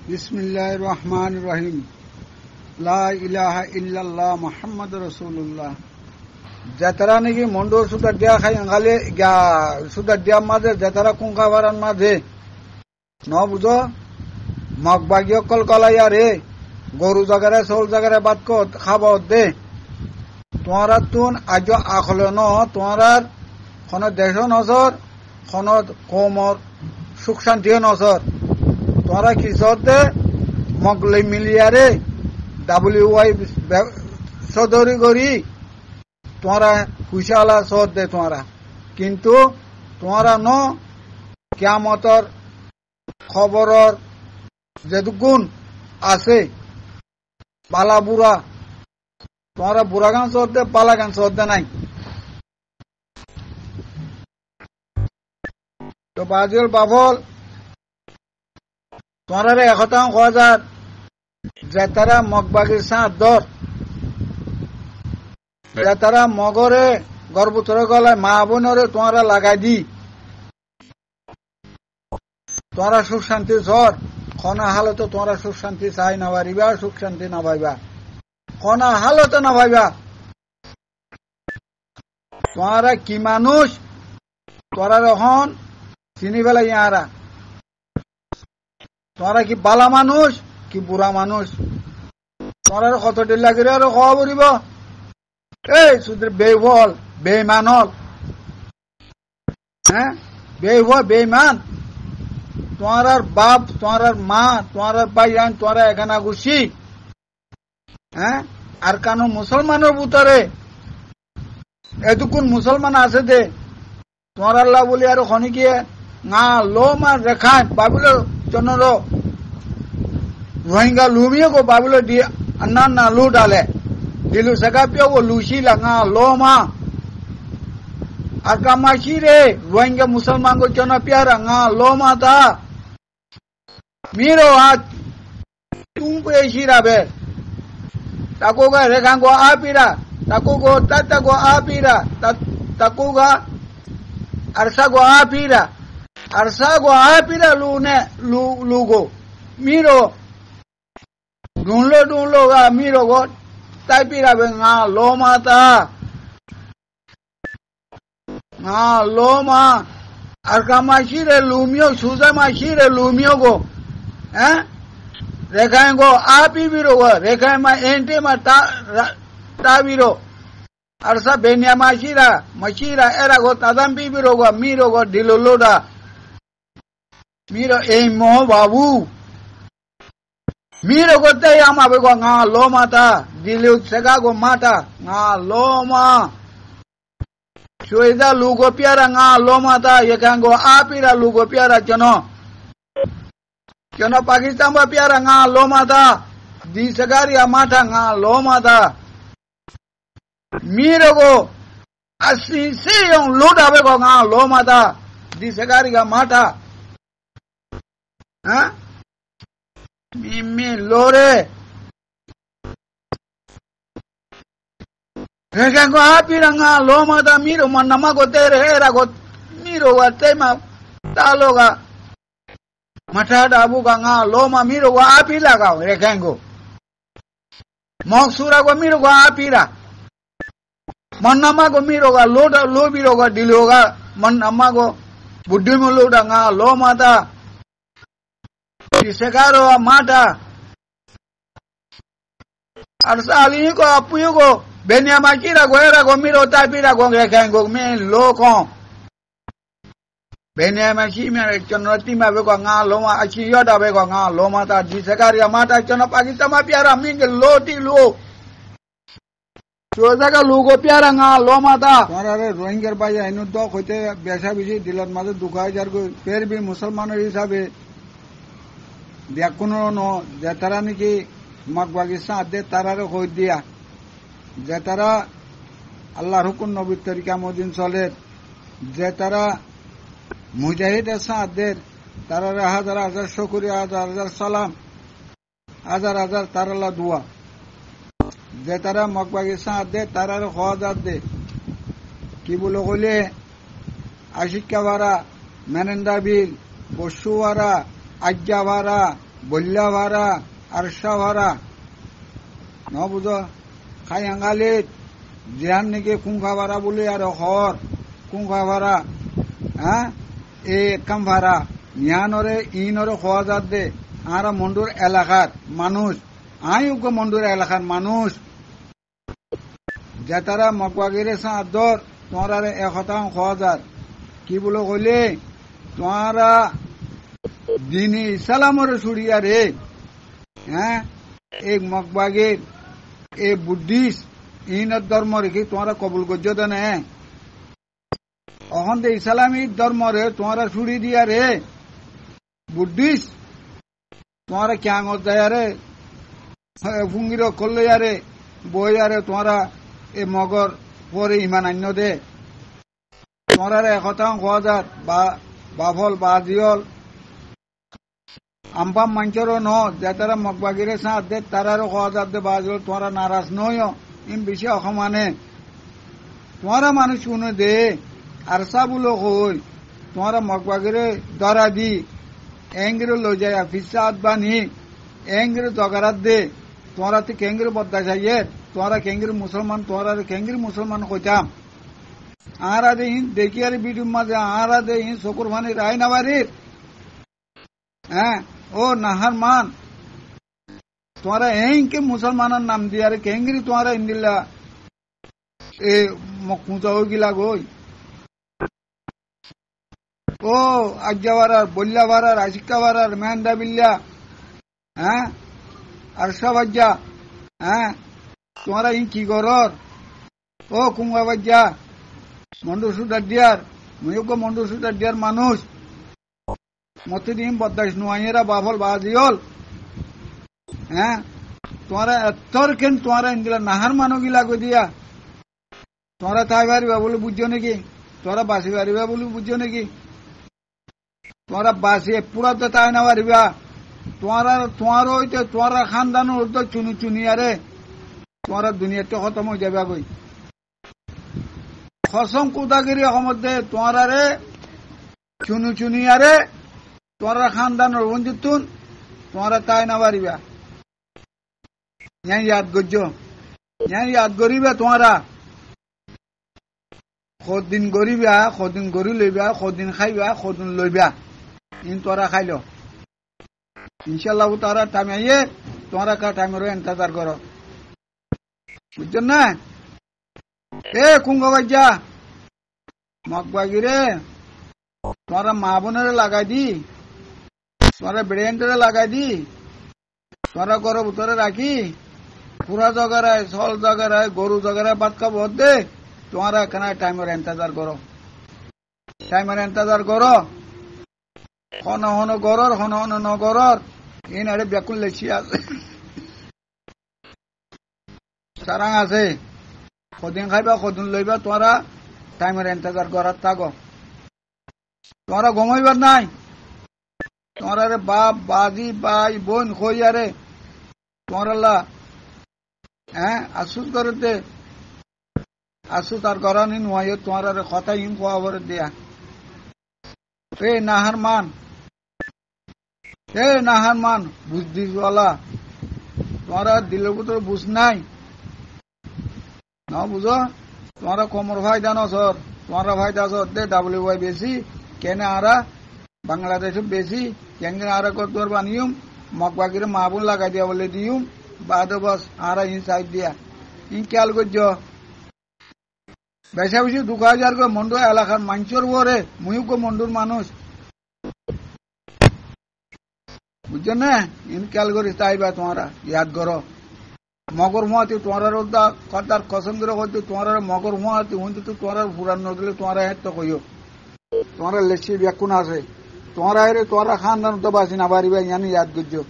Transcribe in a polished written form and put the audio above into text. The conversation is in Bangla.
বিসমিল্লাহির রহমানির রহিম। লা ইলাহা ইল্লাল্লাহ মুহাম্মাদুর রাসূলুল্লাহ। যাতারা নাকি মন্ডো সুদা দিয়া খাই গালে সুদা দিয়া মাঝে যাতারা কুঙ্কা বারান মাঝে ন বুঝো মগবাগিয় কলকলাইয়া রে গরু জাগারে চৌল জাগারে বাদ খাব দে তোমার তুন আজ আখলে ন তোমার কোনো দেশ নজর কোনো কোমর সুখ শান্তিও নজর তোমরা কি সর দে মগলে মিলিয়ারে WY সদরি করি তোমরা হুইসালা সর দে তোমরা কিন্তু তোমরা ন কিয়ামতর খবরর যেটুকুন আছে পালা বুড়া তোমরা বুড়া গান সর দে পালা গান সর দে নাই তো বাজুল বাবল তোমরা একতাং হাজার যে তারা মগবাগির সাঁত দর যে তারা মগরে গর্ভতরে গলায় মা বোনরে তোমরা লাগাই দি তোমরা সুখ শান্তি ঝর খনা হালতে তোমরা সুখ শান্তি চাই না পারিবা সুখ শান্তি না পাইবা খনা হালতে না পাইবা তোমরা কি মানুষ তোরা এখন চিনি পেলা ইয়ারা তোমরা কি বালা মানুষ কি বুড়া মানুষ তোমরা কত দিন লাগিলে আর খাওয়া পড়িব এই শুধু বেবল বেইমানল হ্যাঁ বেইমান তোমার বাপ তোমার মা তোমার ভাইয়ান তোমরা এখানে গুছি হ্যাঁ আর কেন মুসলমানের ভিতরে এতক্ষণ মুসলমান আছে দে তোমার আল্লাহ বলি আর খনিকিয়ে না লো মার রেখায় বাবুল জনর रोहिंगा लूमियों को बाबुलो दी अन्ना ना लू डाले दिलू सगा पियो वो लूसी लगा लो माँ अकामाशी रे रोहिंगा मुसलमान को चना प्यारा गा लो माँ था मीरो आज तुम पे शीरा बे ताको का रेखा को आ पीरा ताको को तत्ता को आ पीरा ताको का अरसा को आ पीरा लू ने लू को मीरो ढूंढ लो गा मीरो गो ताई पीरा बे गा लो माता गा लो मा अरका माशीरे लूमियो सुजा माशीरे लूमियो को हैं रेखाएं को आप ही बीरो गो रेखाएं मा एंटे मा ता बीरो अरसा बेनिया मशीरा एरा गो तादम भी बीरो गो मीरो गो दिलो लोडा मीरो ए मोह बाबू मीरो को ते आमा बे को गा लो माता दिलु सगा को माता गा लो मा सुइदा लुगो प्यारा गा लो माता ये कांगो आपीरा लुगो प्यारा चनो पाकिस्तान बा प्यारा गा लो माता दी सगारिया माता गा लो माता मीरो को अस्सी से यों लूटा बे को गा लो माता दी सगारिया माता हाँ मिमी लोरे रेखा को आप ही रंगा लो माता मीरो मन नमा को तेरे एरा को मीरो वा तेमा तालो का मठा डाबू का गा लो मा मीरो को आप ही लगाओ रेखा को मौसूरा को मीरो को आप ही रा मन नमा को मीरो का लो बीरो का दिलो का मन नमा को बुद्धि में लोटा गा लो माता सेकारो माटा अरसाली को अपुयो को बेनिया माकीरा को एरा को मीरो तापीरा को रेखाएं को मैं लोको बेनिया माकी में चनरती में बेको गा लोमा अच्छी योदा बेको गा लोमा ता जी सेकारिया माटा चन पाकिस्तान में प्यारा मिंगे लोटी लो सोजा का लोगो प्यारा गा लोमा ता मारे रोहिंगर भाई आइनु दो होते बेसा बिजी दिलन मादे दुखाई जार को फिर भी मुसलमानों हिसाबे ব্যাকুনো ন যে তারা নাকি মগবাগিসা আদে তারারে কই দিয়া যে তারা আল্লাহর হুকুম নবীর তরিকা মদিন চলে যে তারা মুজাহিদ আসাদের তারারে হাজার হাজার শুকরিয়া হাজার হাজার সালাম হাজার হাজার তারালা দোয়া যে তারা মগবাগিসা আদে তারারে খোয়াজাত দে কি বলে কইলে আশিকা বারা মেনেন্দা বিল বসুয়ারা আজ্ঞাবারা বল্লা ভাড়া আরশা ভাড়া ন বুঝ খাই আঙ্গালিত জিহান নাকি কুঙ্কা ভাড়া বলে আর হর কুঙ্কা ভাড়া হ্যাঁ এ কাম ভাড়া নিহানরে ইনরে খোয়া যাত দে আর মন্ডুর এলাকার মানুষ আইউগ মন্ডুর এলাকার মানুষ যে তারা মকবাগিরে সাদর তোমার একতা খোয়া যাত কি বলে কইলে তোমারা দিন ইসলামর ছুড়িয়া রে হ্যাঁ এক মকবাগের এ বুদ্ধিস্ট ইনের ধর্ম রেখে তোমরা কবুল করছ দেন অহন দে ইসলামী ধর্ম রে তোমরা ছুড়ি দিয়া রে বুদ্ধিস্ট তোমরা ক্যাং যায়ারে ফুঙ্গির কল্লয়ারে বইয়ারে তোমরা এ মগর পরে ইমান আন্য দে তোমরা একতা খোয়া যাত বা বাফল বা জিয়ল আম্পাম মাঞ্চরও ন যে তারা মকবাগিরে সাথ দে তারারও খোয়া যাত দে বা জিয়ল তোমরা নারাজ নয় ইন বেশি অসমানে তোমরা মানুষ শুনে দে আর সাবুলো কই তোমরা মকবাগিরে দরা দি এঙ্গিরে লো যায় ফিসাদ বানি এঙ্গিরে জগারাত দে তোমরা তো কেঙ্গিরে বদ্দা চাইয়ে তোমরা কেঙ্গিরে মুসলমান তোমরা কেঙ্গিরে মুসলমান কইতাম আর আদে ইন দেখি আর বিডুম মাঝে আর আদে ইন শকুর ভানি রায় নাবারির হ্যাঁ ও নাহার মান তোমরা এঙ্কে মুসলমানের নাম দিয়ে আর কেঙ্গিরি তোমরা ইন্দিল্লা এ মকুঁচা হয়ে গিলা গই ও আজ্ঞা বাড়ার বল্লা বাড়ার আশিকা বাড়ার মেহান্দা বিল্লা হ্যাঁ আর সব আজ্ঞা হ্যাঁ তোমরা ইন কি করর ও কুঙ্গা বাজ্ঞা মন্ডু সুদার দিয়ার মুয়োগ্য মন্ডু সুদার দিয়ার মানুষ মতে দিন বদাস নুয়াইয়েরা বাফল বাজিওল হ্যাঁ তোমরা এতর কেন তোমরা ইন্দিলা নাহার মানো গিলা গো দিয়া তোমরা তাই পারিবা বলে বুঝছো নাকি তোমরা বাসি পারিবা বলে বুঝছো নাকি তোমরা বাসি পুরা তো তাই না পারিবা তোমার হইতে তোমরা খানদানোর উর্ধ চুনি চুনিয়ারে তোমরা দুনিয়াতে খতম হয়ে যাবে গই খসম কুদাগিরি মধ্যে তোমরা রে চুনু চুনিয়ারে তোমরা খানদানোর বন্ধুতুন তোমরা তাই না পারিবা ইয়াদ করছো ইয়াদ করিবা তোমরা কদিন গরিবা কদিন গরি লইবা কদিন খাইবা কদিন লইবা ইন তোরা খাইল ইনশাল্লাহ তারা টাইম আইয়ে তোমরা কা টাইমের ইন্তজার করো বুঝছো না এ কুঙ্গ বাজ্যা মকবাগিরে তোমরা মা বোনের লাগাই দি তোমরা ব্রেন্ডরে লাগাই দি তোমরা গরো ভিতরে রাখি পুরা জগারায় সল জগারায় গরু জগারায় বাদ খাবো দে তোমরা এখানে টাইমের ইন্তজার করো টাইমের ইন্তজার করো হন হন গরর হন হন ন গরর ইন আরে ব্যাকুল লেছি আছে সারাং আছে কদিন খাইবা কদিন লইবা তোমরা টাইমের ইন্তজার করার থাকো তোমরা ঘুমাইবার নাই তোমরা রে বাপ বাজি ভাই বোন খইয়ারে তোমরা হ্যাঁ আসুস করতে আসু তার গরানি নয় তোমার কথা ইম খবর দিয়া এ নাহার মান বুঝদিস বলা তোমরা দিলের ভিতরে বুঝ নাই না বুঝো তোমরা কমর ভাই জানো সর তোমরা ভাই দাস দে WY বেশি কেন আরা বাংলাদেশে বেশি কেন আরা করতে বানিয়ম মকবাগিরে মাহবুল লাগাই দিয়া বলে দিউম বাদ বস আরা ইন সাইড দিয়া ইন খেয়াল করছো বেশা বেশি 2000 করে মন্ডু এলাকার মাঞ্চর বরে মুয়ুক মন্ডুর মানুষ বুঝছো না ইন খেয়াল করিস তাইবা তোমরা ইয়াদ করো মগর মুহাতি তোমরা রোদা কথার কসম করে হইতে তোমরা মগর মুহাতি হইতে তো তোমরা পুরান নদলে তোমরা হেত কইও তোমরা লেছি ব্যাকুন আছে তোমরা এর তোমরা খানদান তো বাসি না পারিবা জানি ইয়াদ করছো